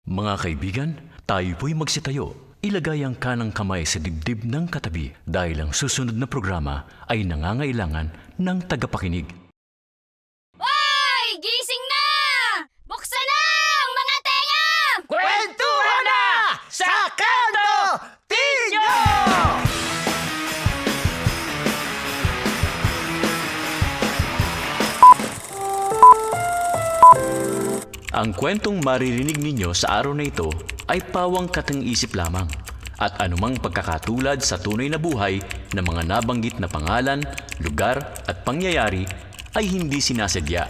Mga kaibigan, tayo po'y magsitayo. Ilagay ang kanang kamay sa dibdib ng katabi dahil ang susunod na programa ay nangangailangan ng tagapakinig. Hoy! Gising na! Buksan na ang mga tenga! Kwentuhan na sa Kanto Tinyo! Ang kwentong maririnig ninyo sa araw na ito ay pawang katang-isip lamang at anumang pagkakatulad sa tunay na buhay ng mga nabanggit na pangalan, lugar at pangyayari ay hindi sinasadya.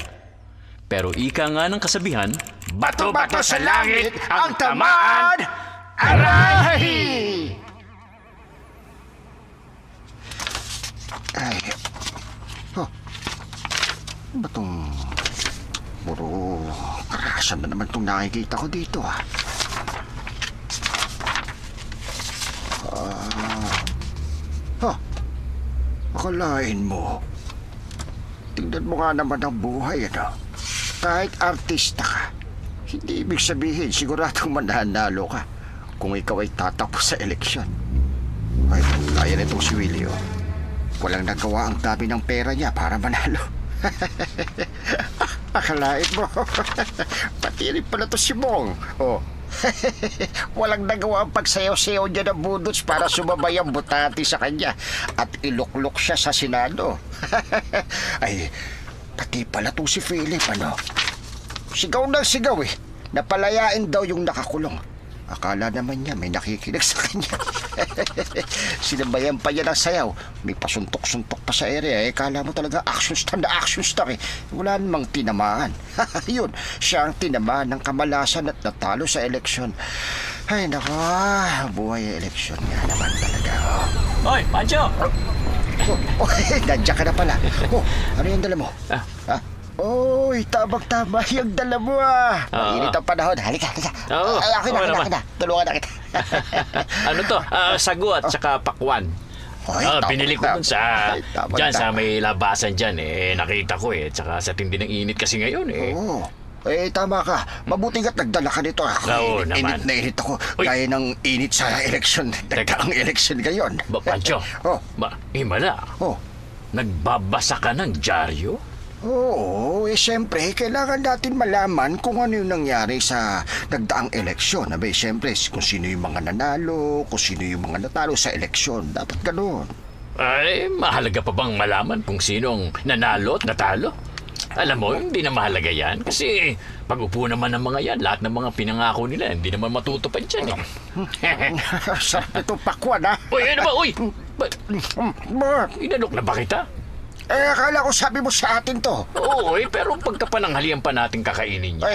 Pero ika nga ng kasabihan, Bato-bato sa langit ang tamaan! Aray! Ay. Huh. Batong puro karasan na naman itong nakikita ko dito, ah. Akalain mo. Tingnan mo nga naman ang buhay, ano? Kahit artista ka, hindi ibig sabihin siguradong mananalo ka kung ikaw ay tatapos sa eleksyon. Ay, kaya nitong si Willie, oh. Walang nagawa ang dami ng pera niya para manalo. Akalain mo. Pati rin pala to si Bong. Oh. Walang nagawa ang pagsayaw-sayaw niya ng budots para sumabay ang butati sa kanya at iluklok siya sa Senado. Ay, pati pala to si Philip, ano? Sigaw ng sigaw eh. Napalayain daw yung nakakulong. Akala naman niya may nakikinig sa kanya. Sinabayan pa niya ng sayaw. May pasuntok-suntok pa sa area. Kala mo talaga action star eh. Wala namang tinamaan. Yun, siya ang tinamaan ng kamalasan at natalo sa eleksyon. Ay, nako, buhay eleksyon nga naman talaga. Hoy, Pancho! Nandiyan ka na pala. Ano yung dala mo? Ah. Oy, tabang-tama yung dala mo, ah. Oo. Mainit ang panahon. Halika. Oo, Akin oo naman. na. Tulungan na kita. Ano to? Sago at saka pakwan. Ay, Binili ko dun sa Ay, tama, dyan sa tama. may labasan dyan nakita ko tsaka sa tindi ng init kasi ngayon Oo. Tama ka. Mabuti ka't nagdala ka nito. Oo naman. Init na init ako. Uy. Gaya ng init sa eleksyon. Nagdaang eleksyon ngayon. Pancho, Oh. himala, Oh. nagbabasa ka ng dyaryo? Oo, siyempre, kailangan natin malaman kung ano yung nangyari sa nagdaang eleksyon. Abay, siyempre, kung sino yung mga nanalo, kung sino yung mga natalo sa eleksyon. Dapat ganoon. Ay, mahalaga pa bang malaman kung sinong nanalo at natalo? Alam mo, hindi na mahalaga yan. Kasi pag upo naman ng mga yan, lahat ng mga pinangako nila, hindi naman matutupad dyan Sarap itong pakwan, ha? Uy, ano ba? Uy! Bakit? Inanok na ba kita? Akala ko sabi mo sa atin to. Oo, pero pagkapananghalian pa natin kakainin yan.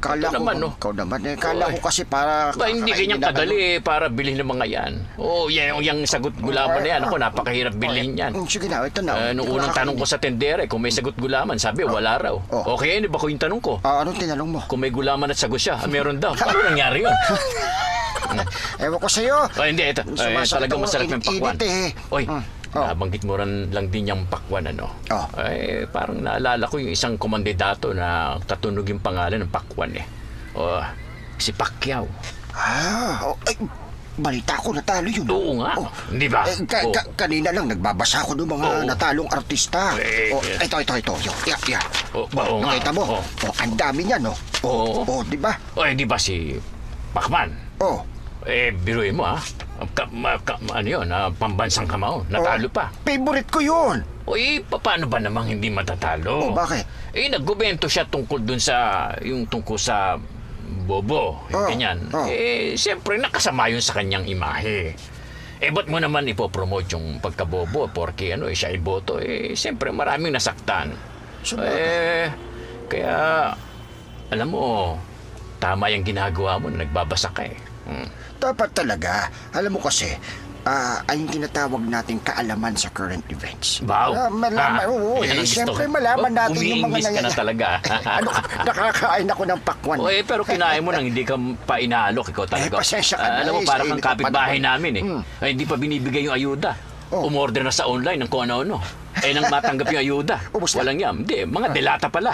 Kala ko, Ito naman, no? ikaw naman, kala ko kasi para... Ba, hindi kakainin kanyang na kadali para bilhin ng mga yan. Oo, yung sagot gulaman na yan. Ako, napakahirap bilhin yan. Sige na, ito na. Nung unang tanong ko sa tendere, kung may sagot gulaman, sabi, wala raw. Oh. Okay, ano ba ko yung tanong ko? Anong tinanong mo? Kung may gulaman at sagot siya, meron daw. Paano nangyari yun? Ewan ko sa'yo. Hindi, ito. Sumasakit Talagang ang masarap yung pakwan. init, Oy, Oh. nabanggit mo lang din yung pakwan, ano? Oh. Parang naalala ko yung isang komandidato na tatunog yung pangalan ng pakwan, si Pacquiao. Balita ko natalo yun. Oo nga, hindi ba? Kanina lang nagbabasa ako ng mga natalong artista. Ito. Yan. Oo nga. Nakita mo? Oo. Ang dami niya, no? Oo. Di ba? Di ba si Pacman? Oh. Biruin mo, ano yun, pambansang kamao, natalo pa. Favorite ko yun. Paano ba namang hindi matatalo? Bakit? Nagbubento siya tungkol dun sa, tungkol sa bobo, ganyan. Siyempre, nakasama yun sa kanyang imahe. Ba't mo naman ipopromote yung pagkabobo? Porque siya iboto. Siyempre, maraming nasaktan. Kaya, alam mo, tama yung ginagawa mo na nagbabasa ka Dapat talaga. Alam mo kasi, ay yung tinatawag nating kaalaman sa current events. Wow. Malaman, Yan ang gusto siyempre ko. malaman natin yung mga Umiingis ka na talaga. Nakakain ako ng pakwan. Pero kinain mo nang hindi ka pa inaalok, ikaw talaga. Pasensya ka na, Alam mo, sa parang init kang kapitbahay ang panahon. namin Hindi pa binibigay yung ayuda. Umorder na sa online ng kung ano-ano. nang matanggap yung ayuda. Ubus na. Walang yan. Hindi, mga delata pala.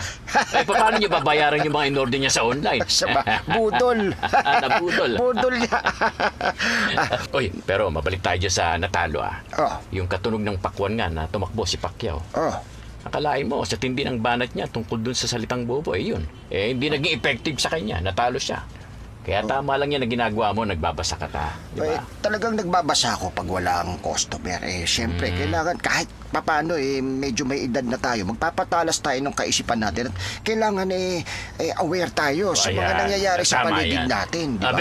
Paano niya babayaran yung mga in-order niya sa online? Sama, budol. Nabudol. Budol niya. Oy, pero mabalik tayo dyan sa natalo Oh. Yung katunog ng pakwan nga na tumakbo si Pacquiao. Oh. Akalain mo, sa tindi ng banat niya tungkol dun sa salitang bobo, yun. Hindi naging effective sa kanya, natalo siya. Kaya tama lang yan na ginagawa mo, nagbabasa ka ta. Di ba? Talagang nagbabasa ako pag walang customer. Siyempre, kailangan kahit papano, medyo may edad na tayo. Magpapatalas tayo ng kaisipan natin. At kailangan, aware tayo sa mga Ayan, nangyayari sa tama paligid yan. natin. Di ba?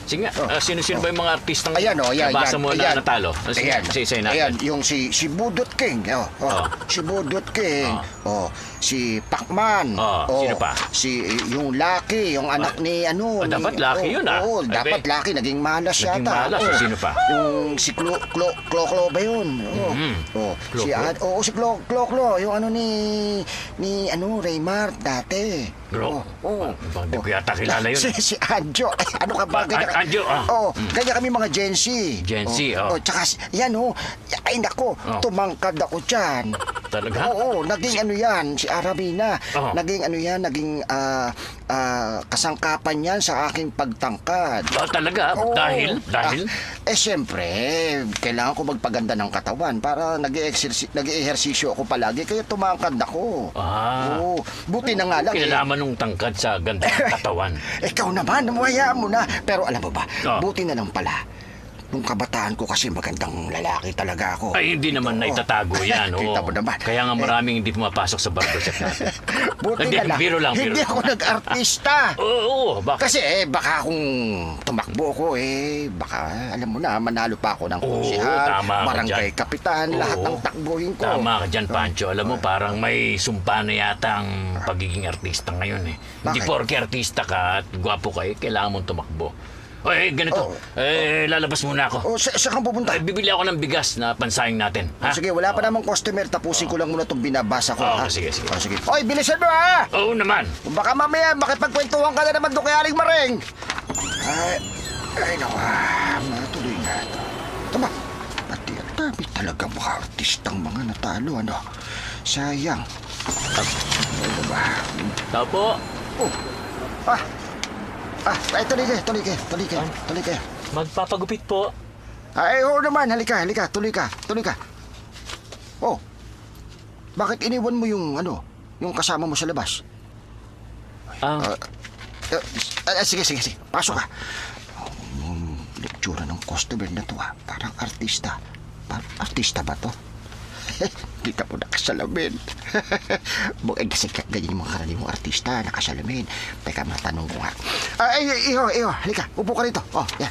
Sige nga, sino-sino ba yung mga artistang Ayan, nabasa mo na natalo? Sige, Ayan, isa-isa natin. ayan, yung si Budot King. Si Budot King. Si Pacman. Sino pa? Yung Lucky, yung anak ni dapat Lucky yun, Oo, dapat Ebe. Lucky. Naging malas Naging yata. malas. Sino pa? Yung si Klo ba yun? Klo. Si Klo. Yung Raymart dati. Bro, hindi ko yata kilala yun. Si Anjo. Ano ka ba? Anjo, Ganyan kami mga Gen Z. Gen Z, Tsaka, ay nako, tumangkad ako dyan. Talaga? Oo, naging si Arabina. Naging kasangkapan yan sa aking pagtangkad. Talaga? Oo. Dahil? Siyempre, kailangan ko magpaganda ng katawan para nag-ehersisyo ako palagi, kaya tumangkad ako. Oo, buti na nga lang. Kinalaman nung tangkad sa ganda ng katawan. Ikaw naman, hayaan mo na. Pero alam mo ba, buti na lang pala. Nung kabataan ko kasi magandang lalaki talaga ako. Ay, hindi naman na itatago yan. Kita mo naman. Kaya nga maraming hindi pumapasok sa barbershop natin. Buti Hindi, na lang. biro lang. Hindi ako nag-artista. Oo, bakit? Kasi baka kung tumakbo ko baka alam mo na, manalo pa ako ng konsehal, tama ka barangay dyan. kapitan, lahat Oo. ng takbuhin ko. Tama ka dyan, Pancho. Alam mo, parang may sumpa na yata ang pagiging artista ngayon Hindi Bakit? porke artista ka at gwapo ka kailangan mong tumakbo. Ganito. Lalabas muna ako. Saan kang pupunta? Bibili ako ng bigas na pansayang natin. Ha? Sige, wala pa namang customer. Tapusin ko lang muna itong binabasa ko. ha? Sige. Sige. Oy, bilisan mo ha! Oo naman. Baka mamaya makipagkwentuhan ka na naman doon kay Aling Maring. Ay naku. Matuloy nga ito. Tama. Pati ang dami talaga mga artistang mga natalo, Sayang. Ano ba? Tapo. Tuloy kayo. Magpapagupit po. Oo naman, halika, tuloy ka. Bakit iniwan mo yung kasama mo sa labas? Sige, pasok ka. Lektura ng customer na to parang artista. Artista ba to? Kita mo nakasalamin. Kasi ganyan yung mga karaniwang artista, nakasalamin. Teka, matanong ko nga. Iho, halika, upo ka rito. Yan.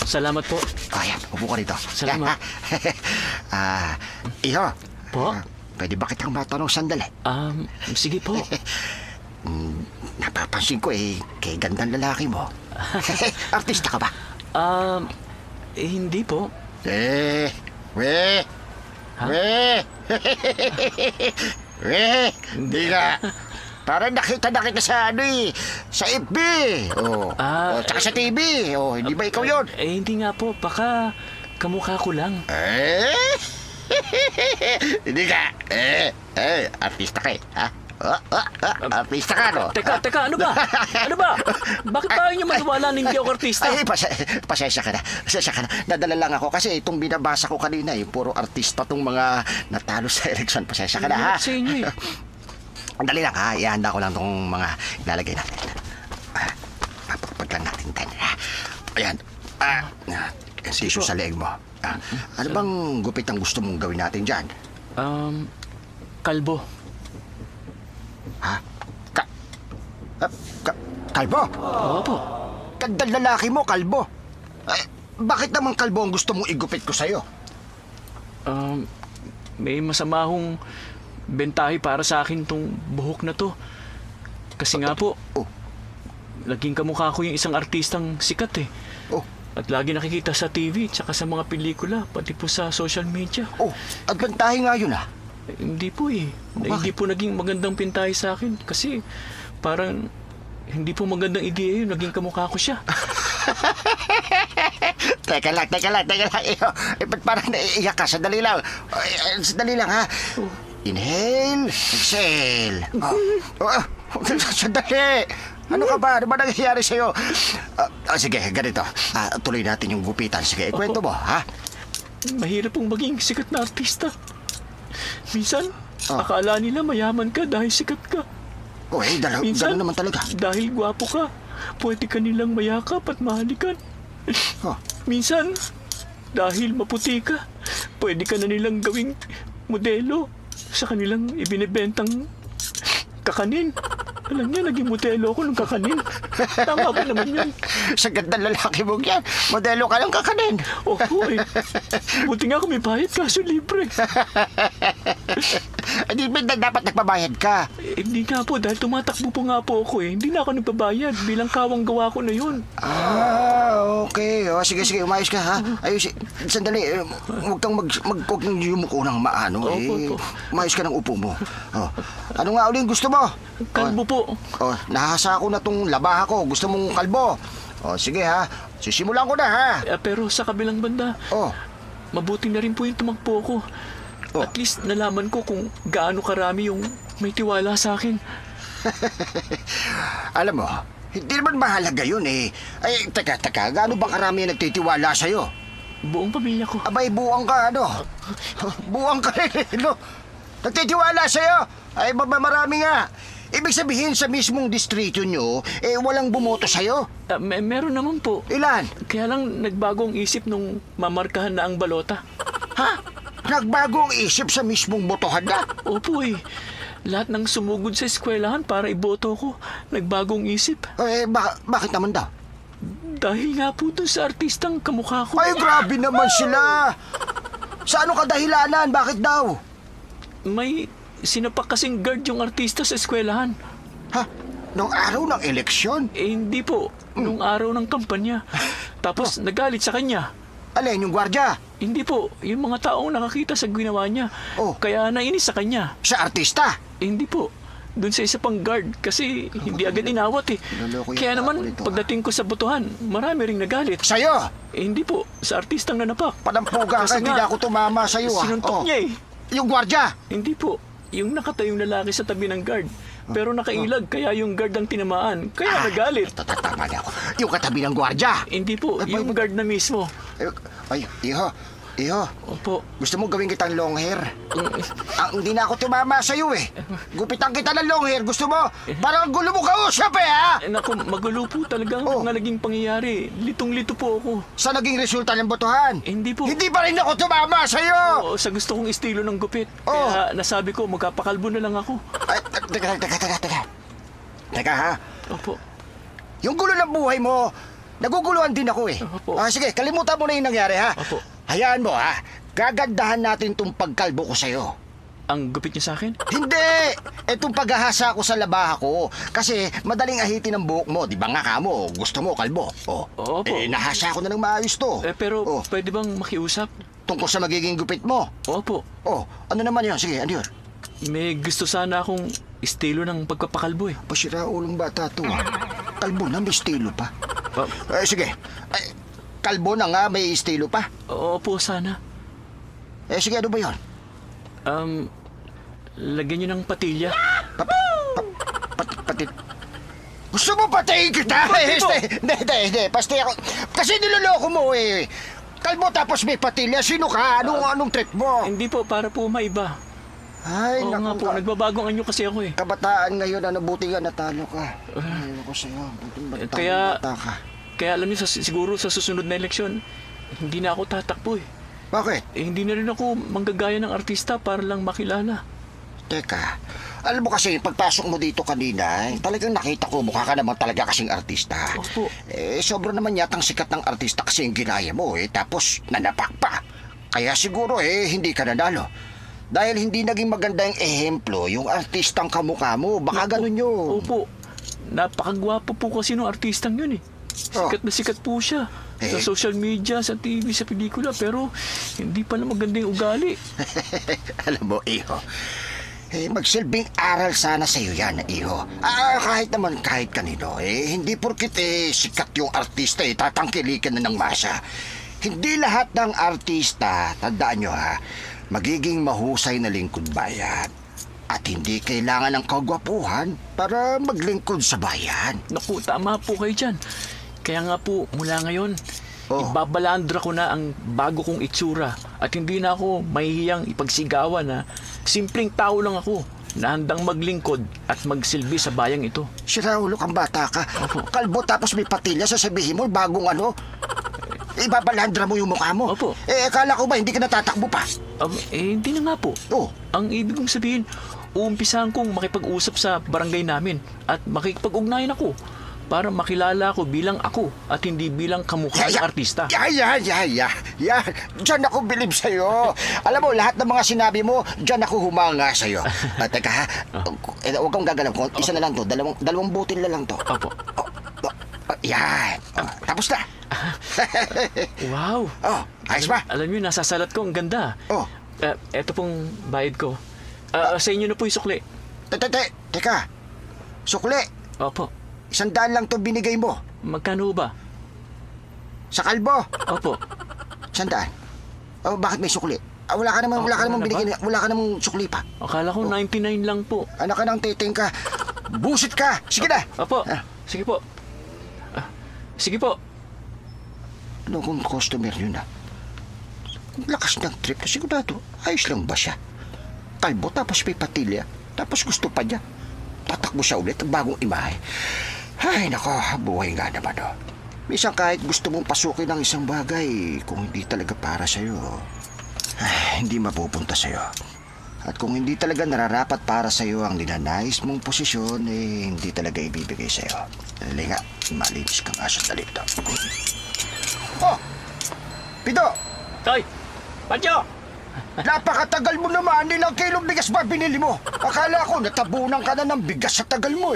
Salamat po. Yan, upo ka rito. Salamat. Iho. Po? Pwede ba kitang matanong sandali? Sige po. Napapansin ko kay gandang lalaki mo. Artista ka ba? Hindi po. Hindi nga. Parang nakita sa sa FB. Tsaka sa TV. Hindi ba ikaw yun? Hindi nga po. Baka kamukha ko lang. Hindi ka. Artista ka ha? Artista ka, no? Teka, ano ba? Bakit tayo niyo maniwala na hindi ako artista? Pasensya ka na. Nadala lang ako kasi itong binabasa ko kanina, puro artista tong mga natalo sa eleksyon. Pasensya ka na, ha? Sa inyo Dali lang, ha? Ihanda ko lang tong mga ilalagay natin. Papagpag lang natin din, ha? Ayan. Siso sa leeg mo. Ano bang gupit ang gusto mong gawin natin dyan? Kalbo. Ha? Kalbo? Opo. Gandang lalaki mo, kalbo. Bakit naman kalbo ang gusto mong igupit ko sa'yo? May masama hong bentahe para sa akin tong buhok na to. Kasi nga po, naging kamukha ko yung isang artistang sikat At lagi nakikita sa TV tsaka sa mga pelikula, pati po sa social media. At bentahe nga yun, ha? Hindi po Bakit? Hindi po naging magandang pintahe sa akin kasi parang hindi po magandang ideya yun. Naging kamukha ko siya. Teka lang, iho. Ba't parang naiiyak ka? Sandali lang. Sandali lang, ha? Inhale, exhale. Sandali. Ano ka ba? Ano ba nangyayari sa'yo? Sige, ganito. Tuloy natin yung gupitan. Sige, ikwento mo, ha? Mahirap pong maging sikat na artista. Minsan, akala nila mayaman ka dahil sikat ka. Minsan, gano'n naman talaga. Dahil gwapo ka, pwede ka nilang mayakap at mahalikan. Minsan, dahil maputi ka, pwede ka na nilang gawing modelo sa kanilang ibinibentang kakanin. Alam niya, naging modelo ako ng kakanin. Tama ba naman yun? Sa ganda lalaki mo yan, modelo ka ng kakanin. Opo eh. Buti nga kung may bayad kaso libre. Hindi ba dapat nagbabayad ka? Hindi nga po, dahil tumatakbo po nga po ako eh. Hindi na ako nagbabayad bilang kawang gawa ko na yun. Okay. Sige, umayos ka, ha? Ayos, sandali. Huwag kang huwag kang yumuko ng maano. Opo. Umayos ka ng upo mo. Ano nga uling gusto mo? Kalbo po. Nahasa ko na tong labaha ko. Gusto mong kalbo? Sige, ha? Sisimulan ko na, ha? Pero sa kabilang banda, mabuti na rin po yung tumakbo ko. At least nalaman ko kung gaano karami yung may tiwala sa akin. Alam mo, hindi naman mahalaga yun eh. Ay, teka, gaano ba karami ang nagtitiwala sa'yo? Buong pamilya ko. Abay, buwang ka, ano? Buwang ka rin, no? Nagtitiwala sa'yo? Ay, marami nga. Ibig sabihin sa mismong distrito nyo, walang bumoto sa'yo? Meron naman po. Ilan? Kaya lang nagbagong isip nung mamarkahan na ang balota. Ha? Nagbago ang isip sa mismong botohan na? Opo eh. Lahat ng sumugod sa eskwelahan para iboto ko, nagbagong isip. Bakit naman daw? Dahil nga po dun sa artistang kamukha ko. Ay, grabe naman sila! Sa ano kadahilanan? Bakit daw? May sinapak kasing guard yung artista sa eskwelahan. Ha? Nung araw ng eleksyon? Hindi po. Nung araw ng kampanya. Tapos nagalit sa kanya. Alin, yung gwardya? Hindi po. Yung mga taong nakakita sa ginawa niya. Kaya nainis sa kanya. Sa artista? Hindi po. Doon sa isa pang guard kasi hindi agad inawat eh. Kaya naman, pagdating ko sa botohan, marami ring nagalit. Sa'yo? Hindi po. Sa artistang nanapa. Palampuga ka, hindi na ako tumama sa'yo. Sinuntok niya eh. Yung gwardya? Hindi po. Yung nakatayong lalaki sa tabi ng guard. Pero nakailag, kaya yung guard ang tinamaan. Kaya nagalit. Tama na ako. Yung katabi ng gwardya? Hindi po. Yung guard na mismo. Ay, Iho, Opo. gusto mo gawin kitang long hair? Hindi na ako tumama sa'yo eh. Gupitan kita ng long hair, gusto mo? Parang gulo mo kausap eh, ha? Naku, magulo po talaga ang mga naging pangyayari. Litong-lito po ako. Sa naging resulta ng botohan? Hindi po. Hindi pa rin ako tumama sa'yo! Sa gusto kong estilo ng gupit. Kaya nasabi ko, magkapakalbo na lang ako. Ay, Teka, ha? Opo. Yung gulo ng buhay mo, naguguluhan din ako eh. Opo. Sige, kalimutan mo na yung nangyari, ha? Opo. Hayaan mo, ha? Gagandahan natin tong pagkalbo ko sa'yo. Ang gupit niya sa akin? Hindi! Itong paghahasa ko sa labaha ko. Kasi madaling ahitin ang buhok mo. Di ba nga kamo? Gusto mo kalbo. Opo. Nahasa ko na ng maayos to. Pero pwede bang makiusap? Tungkol sa magiging gupit mo. Opo. Ano naman yun? Sige, ano yun? May gusto sana akong estilo ng pagpapakalbo eh. Pasira ulong bata to. Kalbo na, may estilo pa. Sige. Kalbo na nga, may estilo pa. Opo, sana. Sige, ano ba yun? Lagyan niyo ng patilya. Patit. Gusto mo patayin kita? Hindi. Pasti ako. Kasi niloloko mo eh. Kalbo tapos may patilya. Sino ka? Anong trip mo? Hindi po, para po maiba. Ay, Oo nga po, nagbabagong anyo kasi ako eh. Kabataan ngayon, buti nga natalo ka. Ayaw ko sa'yo. Bata ka. Kaya alam niyo, siguro sa susunod na eleksyon, hindi na ako tatakbo eh. Bakit? Hindi na rin ako manggagaya ng artista para lang makilala. Teka, alam mo kasi, pagpasok mo dito kanina, talagang nakita ko, mukha ka naman talaga kasing artista. Opo. Sobrang naman yatang sikat ng artista kasi yung ginaya mo tapos nanapak pa. Kaya siguro hindi ka nanalo. Dahil hindi naging maganda yung ehemplo, yung artistang kamukha mo, baka ganun yun. Opo. Napakagwapo po kasi nung artistang yun eh. Sikat na sikat po siya. Sa social media, sa TV, sa pelikula, pero hindi pala maganda yung ugali. Alam mo, Iho, magsilbing aral sana sa'yo yan, Iho. Kahit kanino, hindi porkit sikat yung artista, tatangkilikan na ng masa. Hindi lahat ng artista, tandaan nyo ha, magiging mahusay na lingkod bayan. At hindi kailangan ng kagwapuhan para maglingkod sa bayan. Naku, tama po kayo dyan. Kaya nga po, mula ngayon, Oh. ibabalandra ko na ang bago kong itsura at hindi na ako mahihiyang ipagsigawan na simpleng tao lang ako na handang maglingkod at magsilbi sa bayang ito. Si Raulo, kang bata ka. Opo. Kalbo tapos may patilya, sasabihin mo bagong ano. Ibabalandra mo yung mukha mo. Opo. Akala ko ba hindi ka natatakbo pa? Hindi na nga po. Oh. Ang ibig kong sabihin, uumpisahan kong makipag-usap sa barangay namin at makikipag-ugnayan ako para makilala ako bilang ako at hindi bilang kamukha ng artista. Yan. Diyan ako bilib sa'yo. Alam mo, lahat ng mga sinabi mo, diyan ako humanga sa'yo. Teka ha, huwag kang gagalaw. Isa na lang to, dalawang butil na lang to. Opo. Yan. Tapos na. Wow! Ayos ba? Alam niyo, nasasalat ko, ang ganda. Oh. Eto pong bayad ko. Sa inyo na po yung sukli. Teka. Sukli. Opo. 100 lang to binigay mo. Magkano ba? Sa kalbo. Opo. 100. Bakit may sukli? Wala ka namang binigay. Wala ka namang sukli pa. Akala ko 99 lang po. Anak ka ng titing ka. Busit ka. Sige na. Opo. Ah. Sige po. Sige po. Ano kung customer yun Ang lakas ng trip na sigurado. Ayos lang ba siya? Kalbo tapos may patilya. Tapos gusto pa niya. Tatakbo siya ulit ang bagong imahe. Ay, nako, buhay nga naman Minsan kahit gusto mong pasukin ang isang bagay, kung hindi talaga para sa'yo, hindi mapupunta sa'yo. At kung hindi talaga nararapat para sa'yo ang ninanais mong posisyon, hindi talaga ibibigay sa'yo. Halika, malinis kang aso na dito. Oh! Pido! Toy! Pancho! Napakatagal mo naman. Ilang kilong bigas ba binili mo? Akala ko natabunan ka na ng bigas sa tagal mo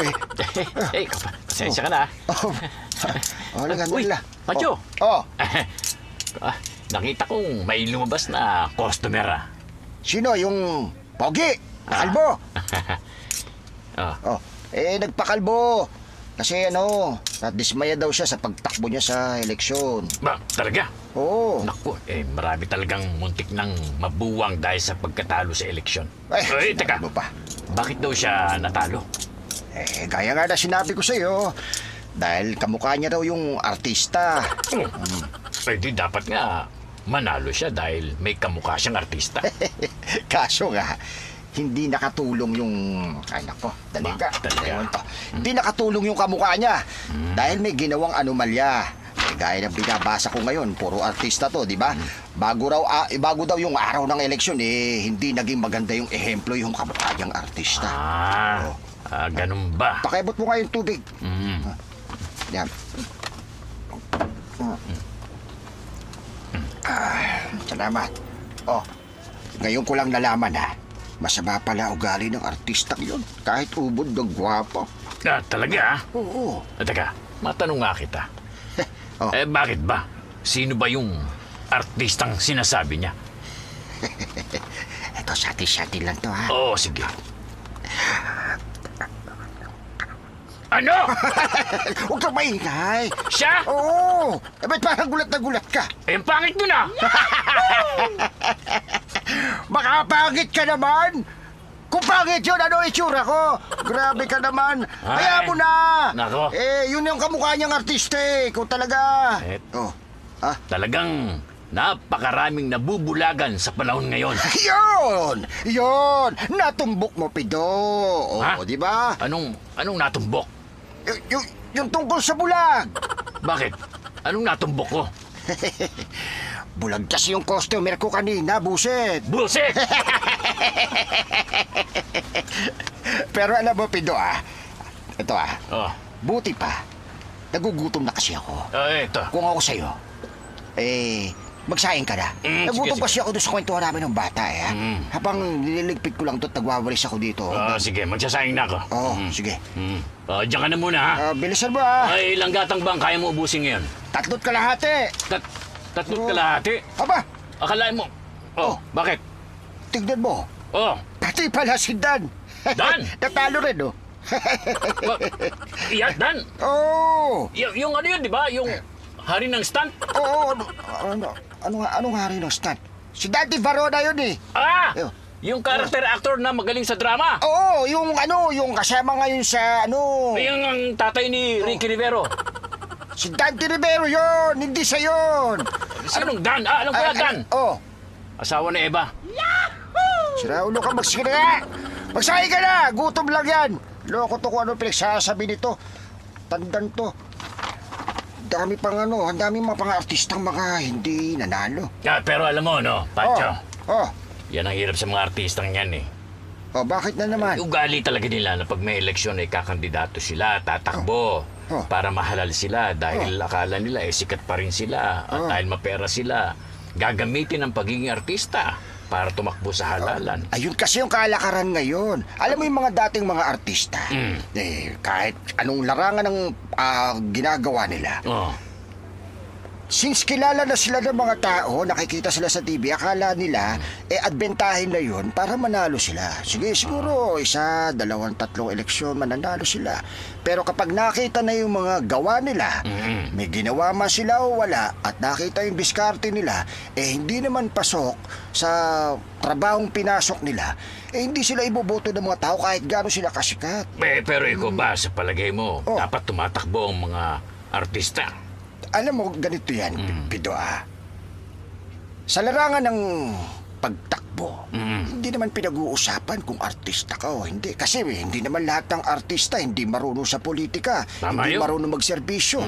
Pasensya ka na. Uy, Pancho! Oh, Nakita kong may lumabas na customer sino yung pogi? Nakalbo? Oh. Nagpakalbo. Kasi nadismaya daw siya sa pagtakbo niya sa eleksyon. Ba, talaga? Oo. Naku, marami talagang muntik nang mabuwang dahil sa pagkatalo sa eleksyon. Teka, Ano ba? bakit daw siya natalo? Gaya nga na sinabi ko sa'yo. Dahil kamukha niya daw yung artista. Di dapat nga manalo siya dahil may kamukha siyang artista. Kaso nga, hindi nakatulong yung... Ay nako, dali ka. Talaga? Hindi nakatulong yung kamukha niya. Dahil may ginawang anomalya. Gaya ng binabasa ko ngayon, puro artista to, di ba? Bago daw yung araw ng eleksyon, hindi naging maganda yung ehemplo yung kamukha niyang artista. Ganun ba? Pakiabot mo nga yung tubig. Yan. Salamat. Ngayon ko lang nalaman masama pala ugali ng artistang yun. Kahit ubod ng gwapo. Talaga? Oo. Teka, matanong nga kita. Oh. Bakit ba? Sino ba yung artistang sinasabi niya? Ito, sati-sati lang to Oo, sige. Ano? Huwag kang maingay. Siya? Oo. Ba't parang gulat na gulat ka? Ang pangit mo na! Makapangit ka naman! Kung pangit yun, ano itsura ko? Grabe ka naman. Kaya mo na. Nako. Yun yung kamukha niyang artista Kung talaga. Talagang napakaraming nabubulagan sa panahon ngayon. Yun! Natumbok mo, Pido. Oo, di ba? Anong natumbok? Yung tungkol sa bulag. Bakit? Anong natumbok ko? Bulag kasi yung customer ko kanina, buset. Bullshit! Pero alam mo, Pido, ito Oh. buti pa. Nagugutom na kasi ako. Ito. Kung ako sa'yo, magsaing ka na. Nagutom sige. kasi ako doon sa kwentuhan namin ng bata, Habang nililigpit ko lang doon, nagwawalis ako dito. Sige, magsasayang na ako. Sige. Diyan ka na muna, ha? Bilisan mo, Ilang gatang ba ang kaya mo ubusin ngayon? 3 kalahati. Tatlong kalahati? Aba, Akalain mo. Bakit? tignan mo. Pati pala si Dan. Dan? Natalo rin, Yan, Dan. Oo. Yung ano yun, di ba? Yung Hari ng stunt? Oo, anong hari ng stunt? Si Dante Varona yun eh. Ah! Yo. Yung character actor na magaling sa drama. Oo, yung kasama ngayon sa Yung ang tatay ni Ricky Rivero. si Dante Rivero yun, hindi siya yun. Sinong Dan? Alam ko na Dan. Oh, Asawa ni Eva. sira ulo ka, magsige na nga. Magsahi ka na, gutom lang yan. Loko to kung ano pinagsasabi nito. Tandan to. Dami pang ang dami mga pang-artistang mga hindi nanalo. Pero alam mo, no, Pancho. Oh, Yan ang hirap sa mga artistang yan eh. bakit na naman? Ugali talaga nila na pag may eleksyon ay kakandidato sila, tatakbo. Oh. Para mahalal sila dahil akala nila sikat pa rin sila. At dahil mapera sila, gagamitin ang pagiging artista para tumakbo sa halalan. Ayun kasi yung kalakaran ngayon. Alam mo yung mga dating mga artista, kahit anong larangan ng ginagawa nila, Oh. since kilala na sila ng mga tao, nakikita sila sa TV, akala nila, adbentahin na yun para manalo sila. Sige, siguro, 1, 2, 3 eleksyon, mananalo sila. Pero kapag nakita na yung mga gawa nila, may ginawa man sila o wala, at nakita yung diskarte nila, hindi naman pasok sa trabahong pinasok nila, hindi sila iboboto ng mga tao kahit gano'n sila kasikat. Pero ikaw ba, sa palagay mo, Oh. dapat tumatakbo ang mga artista? Alam mo, ganito yan, Pido Sa larangan ng pagtakbo, hindi naman pinag-uusapan kung artista ka o hindi. Kasi hindi naman lahat ng artista hindi marunong sa politika, Tama hindi yun. marunong magserbisyo.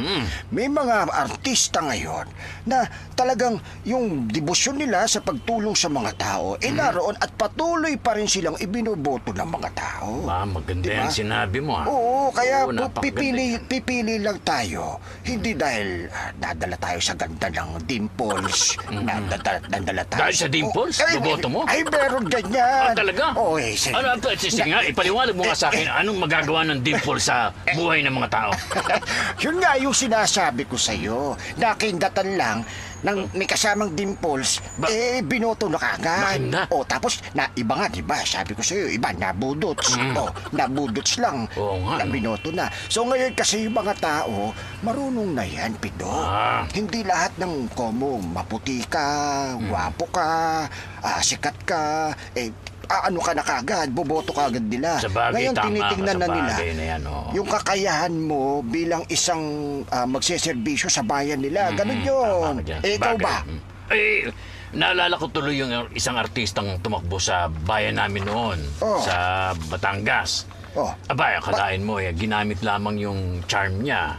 May mga artista ngayon na talagang yung debosyon nila sa pagtulong sa mga tao, naroon at patuloy pa rin silang ibinuboto ng mga tao. Maganda Diba? yan sinabi mo. Oo, kaya napakaganda. pipili lang tayo. Hindi dahil dadala tayo sa ganda ng dimples. Dadala tayo. Dahil sa dimples? Boboto mo? Ay, meron ganyan. Talaga? Oo, sige. Sige nga, ipaliwanag mo nga sa akin, anong magagawa ng dimple sa buhay ng mga tao? Yun nga yung sinasabi ko sa'yo. Nakindatan lang nang may kasamang dimples, binoto na kagad. Makinda. Tapos, iba nga, di ba? Sabi ko sa'yo, iba, nabudots. Nabudots lang. Oo nga, Na no? binoto na. So, ngayon kasi yung mga tao, marunong na yan, Pido. Hindi lahat ng maputi ka, gwapo ka, sikat ka, ano ka na kagad, boboto ka agad nila. Sa bagay, Ngayon, tama tinitingnan ka na sa nila bagay na yan, oo. yung kakayahan mo bilang isang magseserbisyo sa bayan nila. Ganun yun. Tama ka dyan. Ikaw Bagay. ba? Naalala ko tuloy yung isang artistang tumakbo sa bayan namin noon, sa Batangas. Aba, akalain mo, ginamit lamang yung charm niya.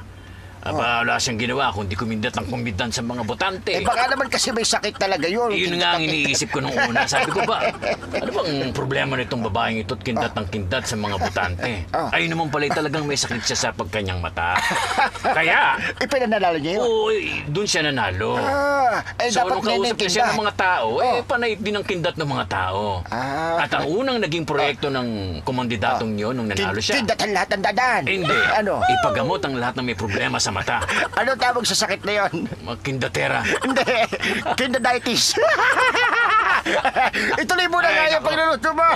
Wala siyang ginawa kundi kumindat ang kumindan sa mga botante. Baka naman kasi may sakit talaga yun. Yun nga ang iniisip ko nung una. Sabi ko ba, ano bang problema nitong babaeng ito at kindat ng kindat sa mga botante? Ayun naman pala talagang may sakit siya sa pagkanyang mata. Kaya, Ipinanalo niya yun. doon siya nanalo. So, Dapat nung kausap niya siya ng mga tao, panay din ang kindat ng mga tao. At ang unang naging proyekto ng kumandidatong yun nung nanalo siya. Kindatan lahat ng dadan. Hindi. Ano? Ipagamot ang lahat ng may problema sa mata. Ano tawag sa sakit na yun? Kindatera. Hindi. Kindaditis. Ituloy mo na nga yung pagluluto mo.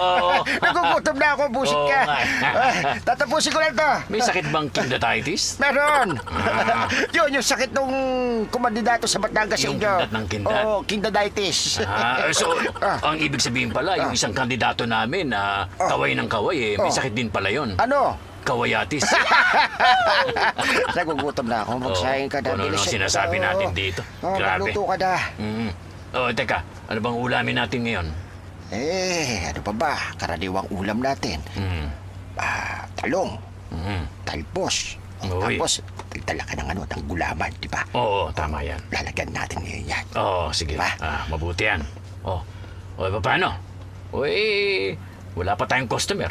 Nagugutom na ako, busit ka. Tatapusin ko lang to. May sakit bang kindatitis? Meron. Yun, yung sakit nung kumandidato sa Batangas sa Yung inyo. kindat ng kindat. Oo, kindaditis. So, ang ibig sabihin pala, yung isang kandidato namin na kaway ng kaway, may sakit din pala yon. Ano? Kawayatis. Nagugutom na ako. Magsahin ka na. Ano sinasabi natin dito? Grabe. Magluto ka na. Teka, ano bang ulamin natin ngayon? Ano pa ba? Karaniwang ulam natin. Talong. Talbos. Uy. Tapos, tala ka ng ng gulaman, di ba? Oo, tama yan. Lalagyan natin ngayon yan. Oo, sige. Diba? Mabuti yan. Paano? Wala pa tayong customer.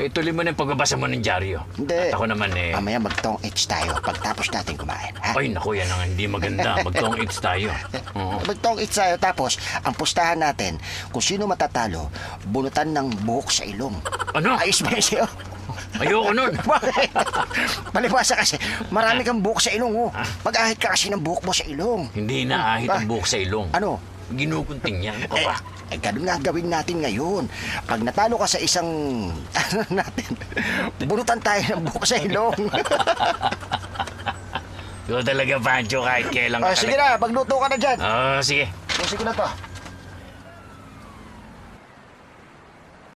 Tuloy mo na yung pagbabasa mo ng dyaryo. Hindi. At ako naman Mamaya mag-tong eats tayo pagtapos natin kumain. Ha? Ay, naku, yan ang hindi maganda. Mag-tong eats tayo. Oo. Mag-tong eats tayo. Tapos, ang pustahan natin, kung sino matatalo, bunutan ng buhok sa ilong. Ano? Ayos ba yun sa'yo? Ayoko nun. Bakit? Palibasa kasi, marami kang buhok sa ilong. Mag-ahit ka kasi ng buhok mo sa ilong. Hindi naahit ang buhok sa ilong. Ano? Ginugunting yan. Ano ka ba? Ganun nga gawin natin ngayon. Pag natalo ka sa isang, bunutan tayo ng buhok sa ilong. Ikaw talaga, Pancho, kahit kailan ka Sige na, magluto ka na dyan. Oo, sige. Sige na to.